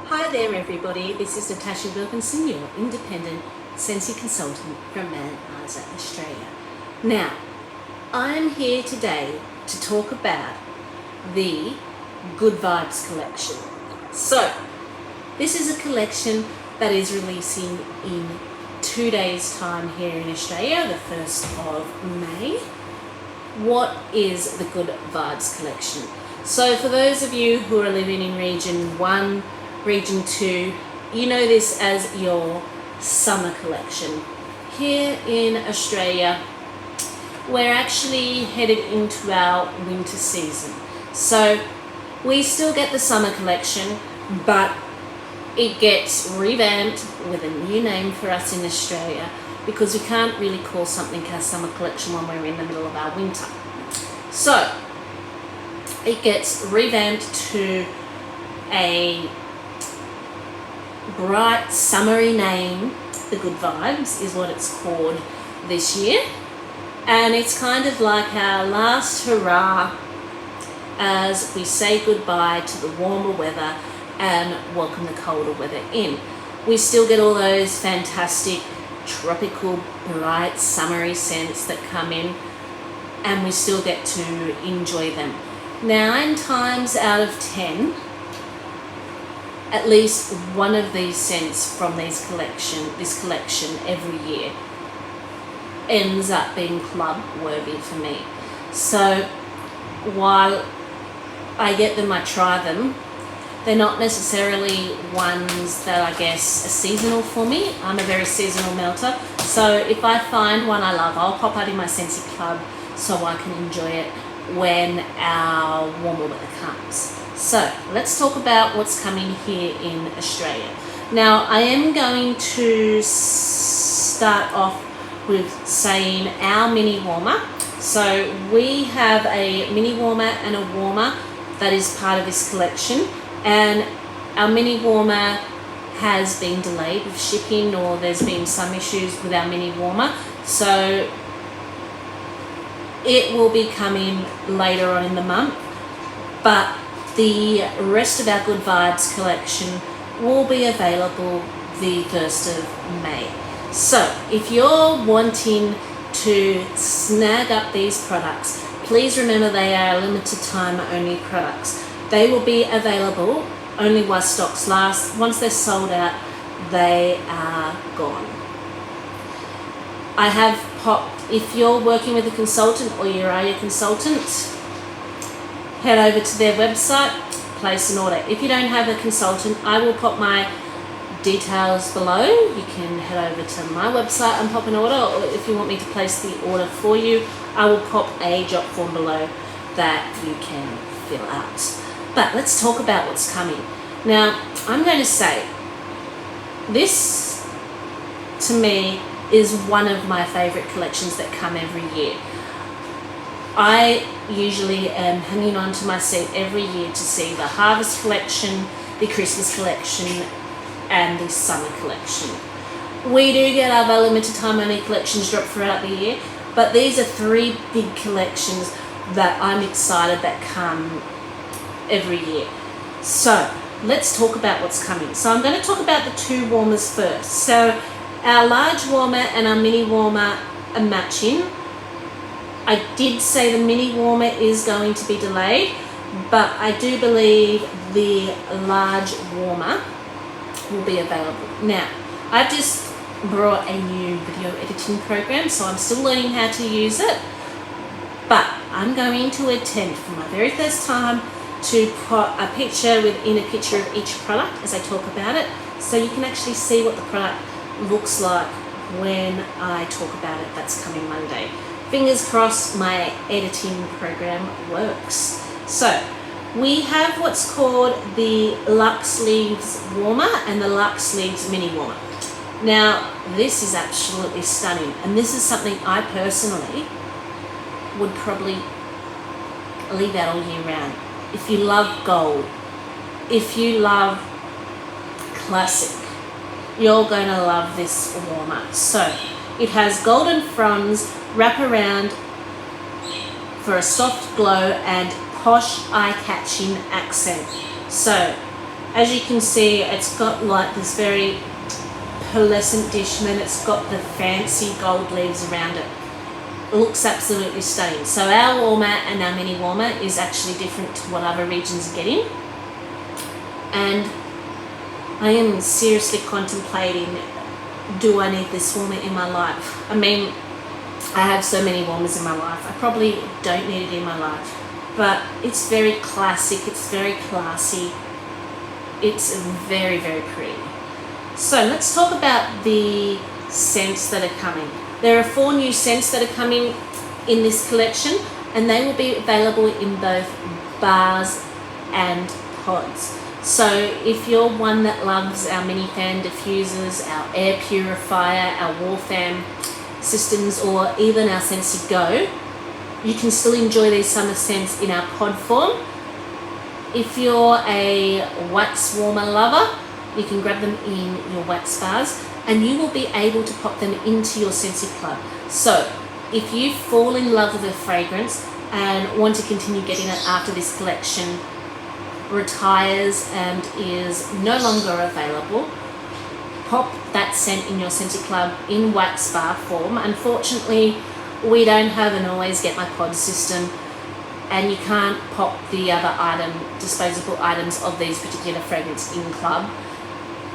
Hi there everybody, this is Natasha Wilkinson, your independent Scentsy consultant from Mount Isa, Australia. Now, I'm here today to talk about the Good Vibes collection. So, this is a collection that is releasing in 2 days' time here in Australia, the 1st of May. What is the Good Vibes collection? So for those of you who are living in Region 1, Region 2, you know this as your summer collection. Here in Australia, we're actually headed into our winter season. So we still get the summer collection, but it gets revamped with a new name for us in Australia because we can't really call something a summer collection when we're in the middle of our winter. So it gets revamped to a bright summery name. The Good Vibes is what it's called this year, and it's kind of like our last hurrah as we say goodbye to the warmer weather and welcome the colder weather in. We still get all those fantastic tropical bright summery scents that come in, and we still get to enjoy them. 9 times out of 10, at least one of these scents from this collection every year ends up being club worthy for me. So while I get them, I try them, they're not necessarily ones that I guess are seasonal for me. I'm a very seasonal melter, so if I find one I love, I'll pop out in my Scentsy club so I can enjoy it when our warmer weather comes. So let's talk about what's coming here in Australia. Now I am going to start off with saying our mini warmer. So we have a mini warmer and a warmer that is part of this collection, and our mini warmer has been delayed with shipping, or there's been some issues with our mini warmer, so it will be coming later on in the month, but the rest of our Good Vibes collection will be available the 1st of May. So if you're wanting to snag up these products, please remember they are limited time only products. They will be available only while stocks last. Once they're sold out, they are gone. I have popped, if you're working with a consultant or you are your consultant, head over to their website, place an order. If you don't have a consultant, I will pop my details below. You can head over to my website and pop an order, or if you want me to place the order for you, I will pop a job form below that you can fill out. But let's talk about what's coming. Now, I'm going to say, this to me is one of my favorite collections that come every year. I usually am hanging on to my seat every year to see the Harvest collection, the Christmas collection, and the Summer collection. We do get our limited time only collections drop throughout the year, but these are 3 big collections that I'm excited that come every year. So let's talk about what's coming. So I'm going to talk about the 2 warmers first. So our large warmer and our mini warmer are matching. I did say the mini warmer is going to be delayed, but I do believe the large warmer will be available. Now, I've just brought a new video editing program, so I'm still learning how to use it, but I'm going to attempt for my very first time to put a picture within a picture of each product as I talk about it, so you can actually see what the product looks like when I talk about it. That's coming Monday. Fingers crossed my editing program works. So we have what's called the Luxe Sleeves Warmer and the Luxe Sleeves Mini Warmer. Now this is absolutely stunning, and this is something I personally would probably leave out all year round. If you love gold, if you love classic, you're going to love this warmer. So it has golden fronds wrap around for a soft glow and posh eye-catching accent. So As you can see, it's got like this very pearlescent dish, and then it's got the fancy gold leaves around it. It looks absolutely stunning. So our warmer and our mini warmer is actually different to what other regions are getting. And I am seriously contemplating, do I need this warmer in my life? I mean, I have so many warmers in my life. I probably don't need it in my life. But it's very classic, it's very classy. It's very, very pretty. So let's talk about the scents that are coming. There are 4 new scents that are coming in this collection, and they will be available in both bars and pods. So if you're one that loves our mini fan diffusers, our air purifier, our wall fan systems, or even our Scentsy Go, you can still enjoy these summer scents in our pod form. If you're a wax warmer lover, you can grab them in your wax bars, and you will be able to pop them into your Scentsy plug. So if you fall in love with a fragrance and want to continue getting it after this collection retires and is no longer available, pop that scent in your Scentsy plug in wax bar form. Unfortunately, we don't have an always get my pod system, and you can't pop the other disposable items of these particular fragrance in club,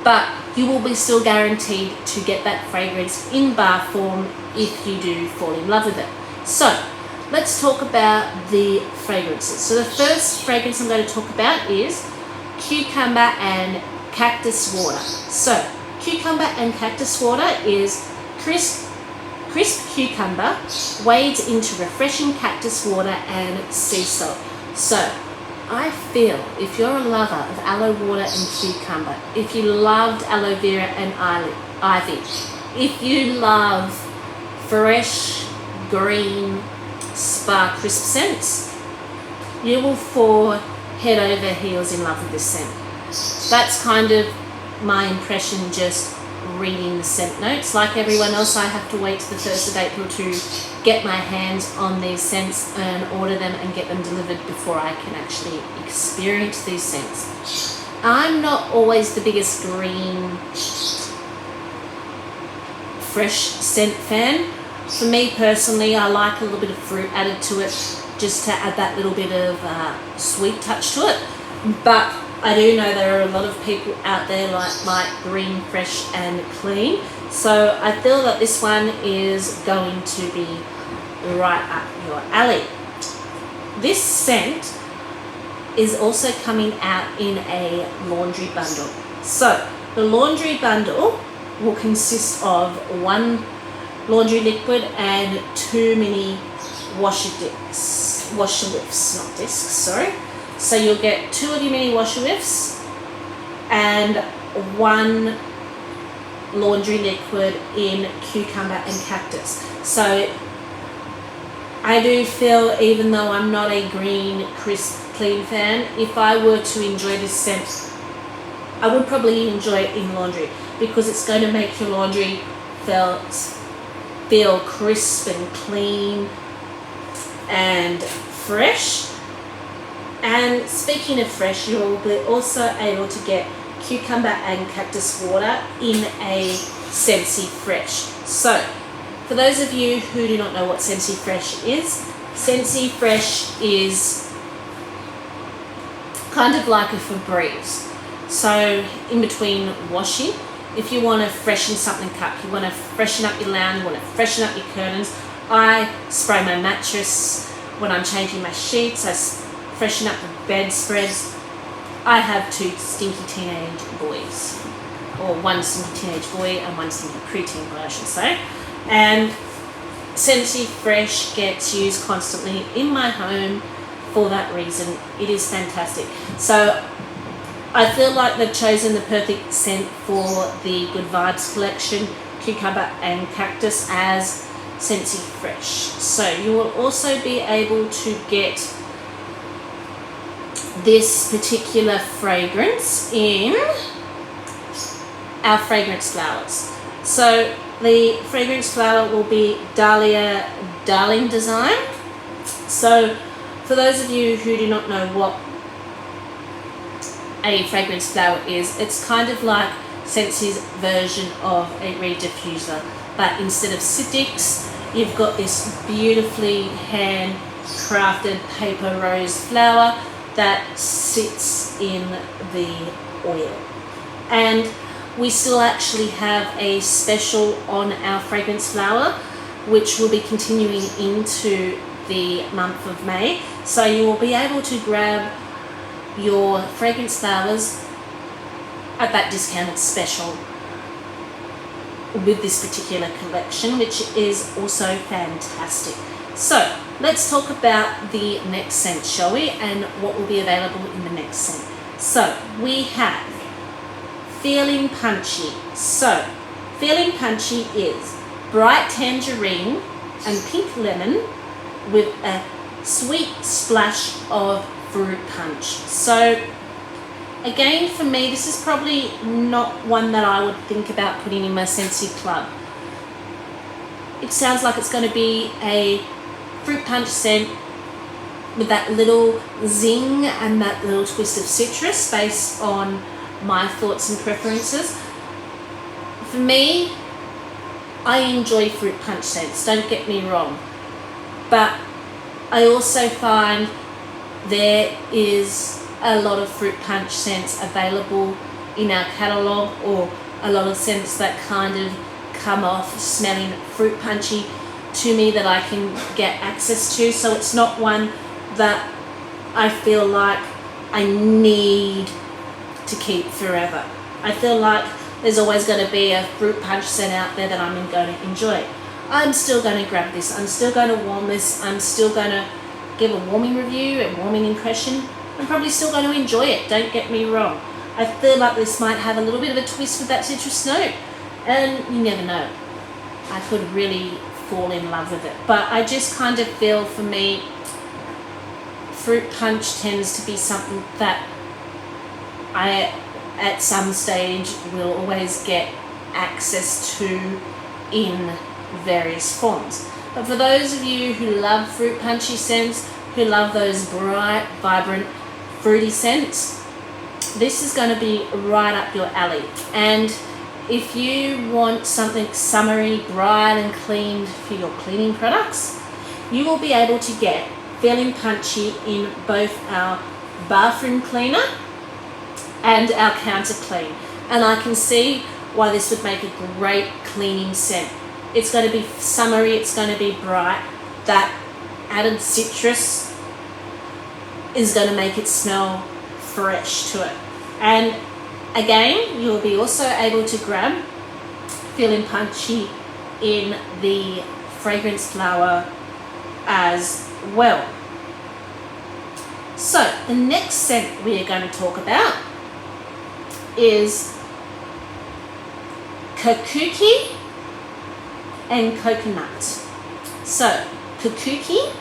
but you will be still guaranteed to get that fragrance in bar form if you do fall in love with it. So let's talk about the fragrances. So the first fragrance I'm going to talk about is Cucumber and Cactus Water. So Cucumber and Cactus Water is crisp cucumber wades into refreshing cactus water and sea salt. So I feel if you're a lover of aloe water and cucumber, if you loved aloe vera and ivy, if you love fresh, green, spa crisp scents, you will fall head over heels in love with this scent. That's kind of my impression just reading the scent notes. Like everyone else, I have to wait to the 1st of April to get my hands on these scents and order them and get them delivered before I can actually experience these scents. I'm not always the biggest green fresh scent fan. For me personally, I like a little bit of fruit added to it just to add that little bit of sweet touch to it. But I do know there are a lot of people out there like green, fresh and clean. So I feel that this one is going to be right up your alley. This scent is also coming out in a laundry bundle. So the laundry bundle will consist of 1 laundry liquid and 2 mini washer whiffs, not discs, sorry. So you'll get 2 of your mini washer whiffs and 1 laundry liquid in Cucumber and Cactus. So I do feel, even though I'm not a green, crisp, clean fan, if I were to enjoy this scent, I would probably enjoy it in laundry, because it's going to make your laundry feel crisp and clean and fresh. And speaking of fresh, you'll be also able to get Cucumber and Cactus Water in a Scentsy Fresh. So for those of you who do not know what Scentsy Fresh is, Scentsy Fresh is kind of like a Febreze. So in between washing, if you want to freshen something up, you want to freshen up your lounge, you want to freshen up your curtains, I spray my mattress when I'm changing my sheets, I freshen up the bedspreads. I have 2 stinky teenage boys, or 1 stinky teenage boy and 1 stinky preteen boy, I should say. And Scentsy Fresh gets used constantly in my home for that reason. It is fantastic. So I feel like they've chosen the perfect scent for the Good Vibes collection, Cucumber and Cactus, as Scentsy Fresh. So you will also be able to get this particular fragrance in our fragrance flowers. So the fragrance flower will be Dahlia Darling Design. So for those of you who do not know what a fragrance flower is. It's kind of like Scentsy's version of a reed diffuser, but instead of sticks, you've got this beautifully handcrafted paper rose flower that sits in the oil. And we still actually have a special on our fragrance flower, which will be continuing into the month of May. So you will be able to grab your fragrance flowers at that discounted special with this particular collection, which is also fantastic. So let's talk about the next scent, shall we, and what will be available in the next scent. So we have Feeling Punchy. So Feeling Punchy is bright tangerine and pink lemon with a sweet splash of fruit punch. So again, for me, this is probably not one that I would think about putting in my Scentsy club. It sounds like it's going to be a fruit punch scent with that little zing and that little twist of citrus based on my thoughts and preferences. For me, I enjoy fruit punch scents, don't get me wrong, but I also find there is a lot of fruit punch scents available in our catalogue, or a lot of scents that kind of come off smelling fruit punchy to me that I can get access to. So it's not one that I feel like I need to keep forever. I feel like there's always going to be a fruit punch scent out there that I'm going to enjoy. I'm still going to grab this. I'm still going to warm this. I'm still going to give a warming review, a warming impression. I'm probably still going to enjoy it, don't get me wrong. I feel like this might have a little bit of a twist with that citrus note, and you never know. I could really fall in love with it. But I just kind of feel, for me, fruit punch tends to be something that I, at some stage, will always get access to in various forms. But for those of you who love fruit punchy scents, who love those bright, vibrant, fruity scents, this is going to be right up your alley. And if you want something summery, bright and clean for your cleaning products, you will be able to get Feeling Punchy in both our bathroom cleaner and our counter clean. And I can see why this would make a great cleaning scent. It's going to be summery, it's going to be bright. That added citrus is going to make it smell fresh to it. And again, you'll be also able to grab Feeling Punchy in the fragrance flower as well. So the next scent we are going to talk about is Kakuki and Coconut. So Kakuki,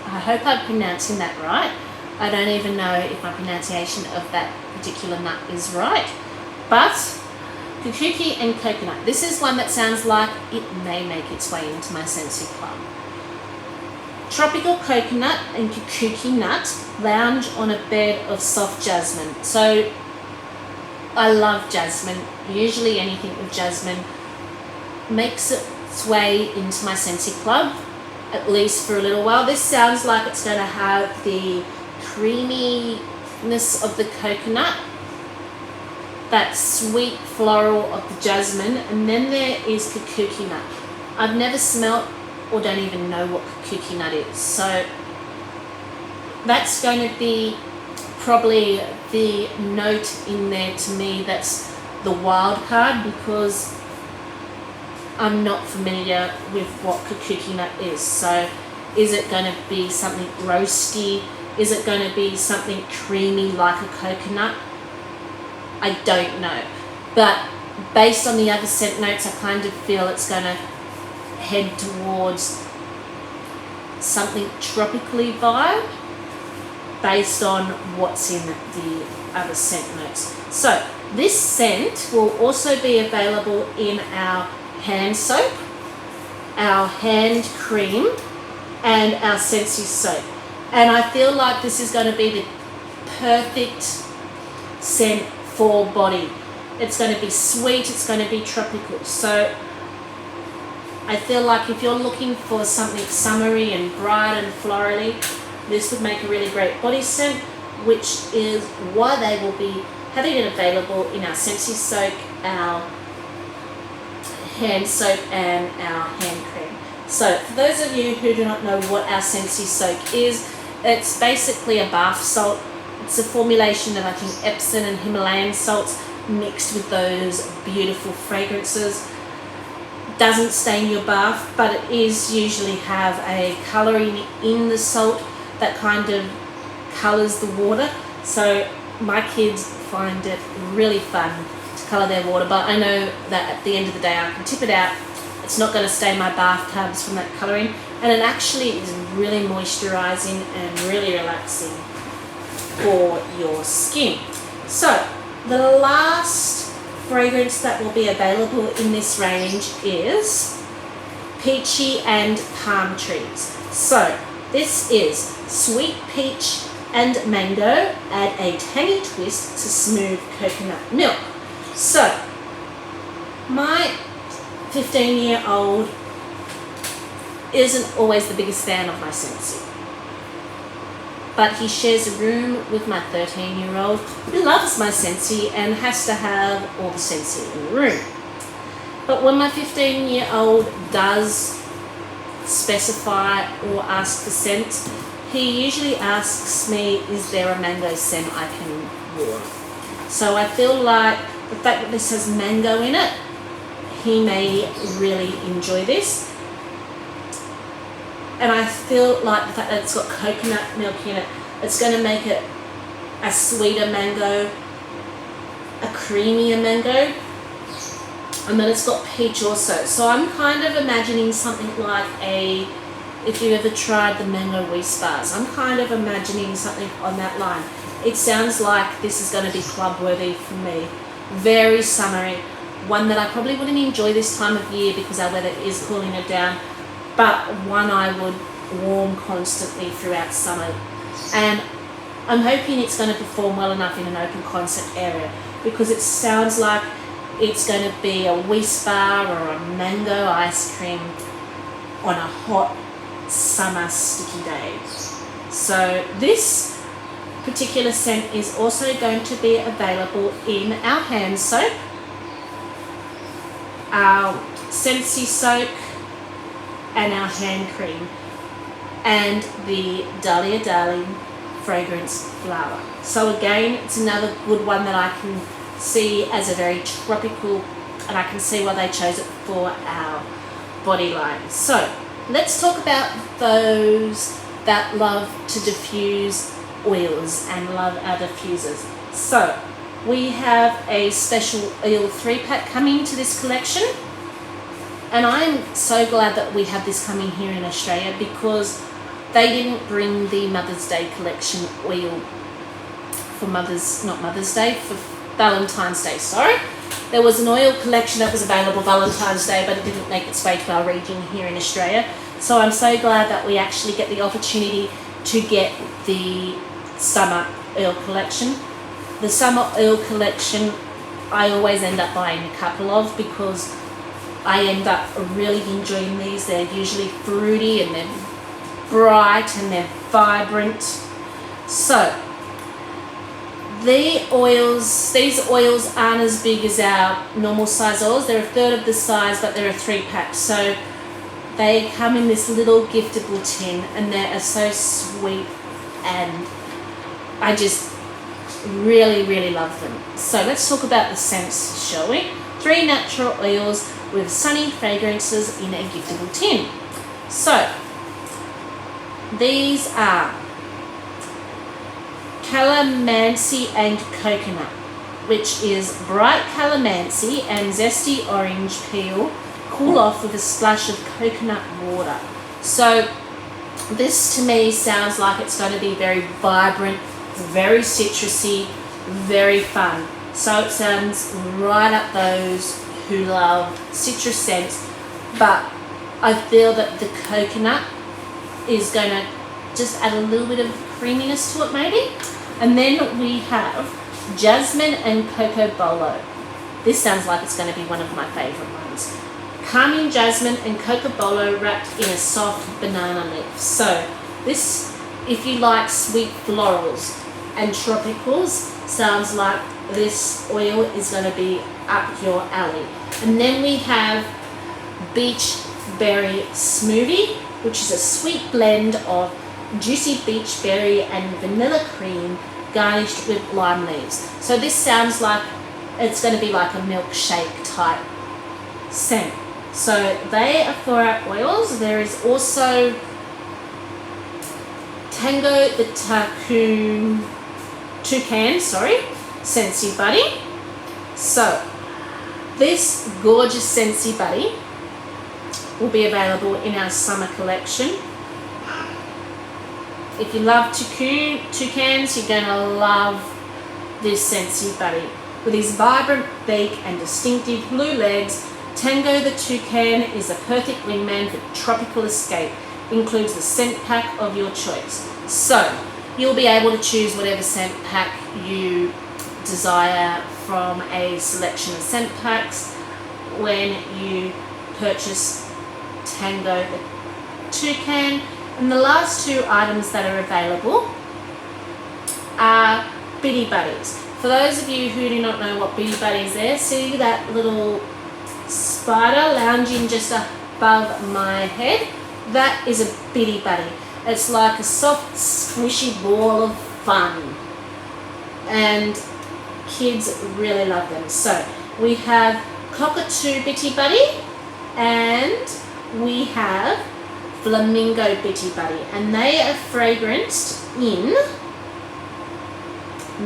I hope I'm pronouncing that right. I don't even know if my pronunciation of that particular nut is right. But Kakuki and Coconut. This is one that sounds like it may make its way into my Scentsy club. Tropical coconut and Kakuki nut lounge on a bed of soft jasmine. So I love jasmine. Usually anything with jasmine makes its way into my Scentsy club, at least for a little while. This sounds like it's going to have the creaminess of the coconut, that sweet floral of the jasmine, and then there is Kakuki nut. I've never smelt or don't even know what Kakuki nut is, so that's going to be probably the note in there to me that's the wild card, because I'm not familiar with what Kakuki nut is. So is it going to be something roasty? Is it going to be something creamy like a coconut? I don't know. But based on the other scent notes, I kind of feel it's going to head towards something tropically vibe based on what's in the other scent notes. So this scent will also be available in our hand soap, our hand cream, and our Scentsy Soak. And I feel like this is going to be the perfect scent for body. It's going to be sweet, it's going to be tropical. So I feel like if you're looking for something summery and bright and florally, this would make a really great body scent, which is why they will be having it available in our Scentsy Soak, our hand soap and our hand cream. So for those of you who do not know what our Scentsy Soak is, it's basically a bath salt. It's a formulation of, I think, Epsom and Himalayan salts mixed with those beautiful fragrances. Doesn't stain your bath, but it is usually have a colouring in the salt that kind of colours the water. So my kids find it really fun to colour their water, but I know that at the end of the day I can tip it out. It's not going to stain my bathtubs from that colouring, and it actually is really moisturising and really relaxing for your skin. So the last fragrance that will be available in this range is Peachy and Palm Trees. So this is sweet peach and mango, add a tangy twist to smooth coconut milk. So my 15-year-old isn't always the biggest fan of my Scentsy, but he shares a room with my 13-year-old who loves my Scentsy and has to have all the Scentsy in the room. But when my 15-year-old does specify or ask for scent, he usually asks me, is there a mango scent I can warm? So I feel like the fact that this has mango in it, he may really enjoy this. And I feel like the fact that it's got coconut milk in it, it's going to make it a sweeter mango, a creamier mango, and then it's got peach also. So I'm kind of imagining something like if you ever tried the mango Wheat bars, I'm kind of imagining something on that line. It sounds like this is going to be club worthy for me. Very summery, one that I probably wouldn't enjoy this time of year because our weather is cooling it down, but one I would warm constantly throughout summer. And I'm hoping it's going to perform well enough in an open concept area, because it sounds like it's going to be a Wheat bar or a mango ice cream on a hot summer sticky day. So this particular scent is also going to be available in our hand soap, our Scentsy Soak, and our hand cream, and the Dahlia Darling fragrance flower. So again, it's another good one that I can see as a very tropical, and I can see why they chose it for our body line. So let's talk about those that love to diffuse oils and love our diffusers. So we have a special oil 3-pack coming to this collection, and I'm so glad that we have this coming here in Australia, because they didn't bring the Mother's Day collection oil for for Valentine's Day, sorry. There was an oil collection that was available Valentine's Day, but it didn't make its way to our region here in Australia. So I'm so glad that we actually get the opportunity to get the summer oil collection. The summer oil collection I always end up buying a couple of, because I end up really enjoying these. They're usually fruity and they're bright and they're vibrant. So these oils aren't as big as our normal size oils. They're a third of the size, but they're a 3-pack. So they come in this little giftable tin, and they are so sweet, and I just really, really love them. So let's talk about the scents, shall we? 3 natural oils with sunny fragrances in a giftable tin. So these are Calamansi and Coconut, which is bright calamansi and zesty orange peel, cool off with a splash of coconut water. So this to me sounds like it's going to be very vibrant, very citrusy, very fun. So it sounds right up those who love citrus scents, but I feel that the coconut is going to just add a little bit of creaminess to it maybe. And then we have Jasmine and Cocobolo. This sounds like it's going to be one of my favourite ones. Calming Jasmine and Cocobolo wrapped in a soft banana leaf. So this, if you like sweet florals and tropicals, sounds like this oil is going to be up your alley. And then we have Beech Berry Smoothie, which is a sweet blend of juicy beech berry and vanilla cream garnished with lime leaves. So this sounds like it's going to be like a milkshake type scent. So they are for our oils. There is also Tango the Toucan, Scentsy Buddy. So this gorgeous Scentsy Buddy will be available in our summer collection. If you love toucans, you're going to love this Scentsy Buddy. With his vibrant beak and distinctive blue legs, Tango the Toucan is a perfect wingman for tropical escape. Includes the scent pack of your choice. So you'll be able to choose whatever scent pack you desire from a selection of scent packs when you purchase Tango the Toucan. And the last two items that are available are Bitty Buddies. For those of you who do not know what Bitty Buddies are, see that little spider lounging just above my head? That is a Bitty Buddy. It's like a soft, squishy ball of fun. And kids really love them. So we have Cockatoo Bitty Buddy and we have Flamingo Bitty Buddy, and they are fragranced in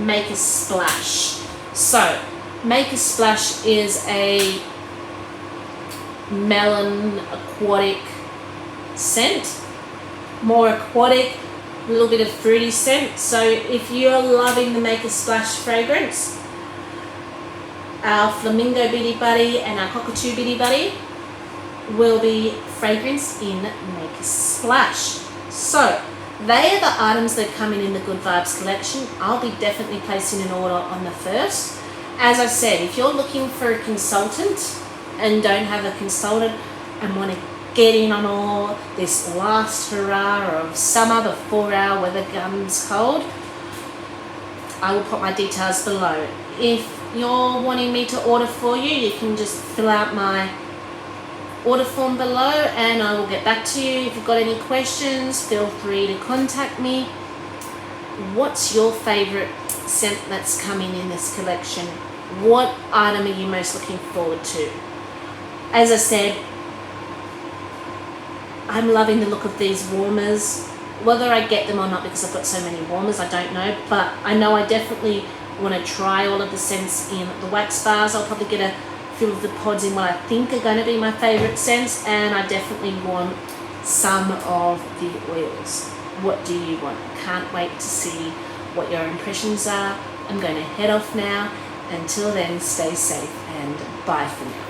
Make a Splash. So Make a Splash is a melon aquatic scent, more aquatic, a little bit of fruity scent. So if you're loving the Make a Splash fragrance, our Flamingo Bitty Buddy and our Cockatoo Bitty Buddy will be fragrance in Make a Splash. So they are the items that come in the Good Vibes collection. I'll be definitely placing an order on the 1st. As I said, if you're looking for a consultant and don't have a consultant and want to get in on all this last hurrah of summer before our weather comes cold, I will put my details below. If you're wanting me to order for you, you can just fill out my order form below and I will get back to you. If you've got any questions, feel free to contact me. What's your favorite scent that's coming in this collection? What item are you most looking forward to? As I said, I'm loving the look of these warmers. Whether I get them or not because I've got so many warmers, I don't know, but I know I definitely want to try all of the scents in the wax bars. I'll probably get a few of the pods in what I think are going to be my favourite scents, and I definitely want some of the oils. What do you want? I can't wait to see what your impressions are. I'm going to head off now. Until then, stay safe and bye for now.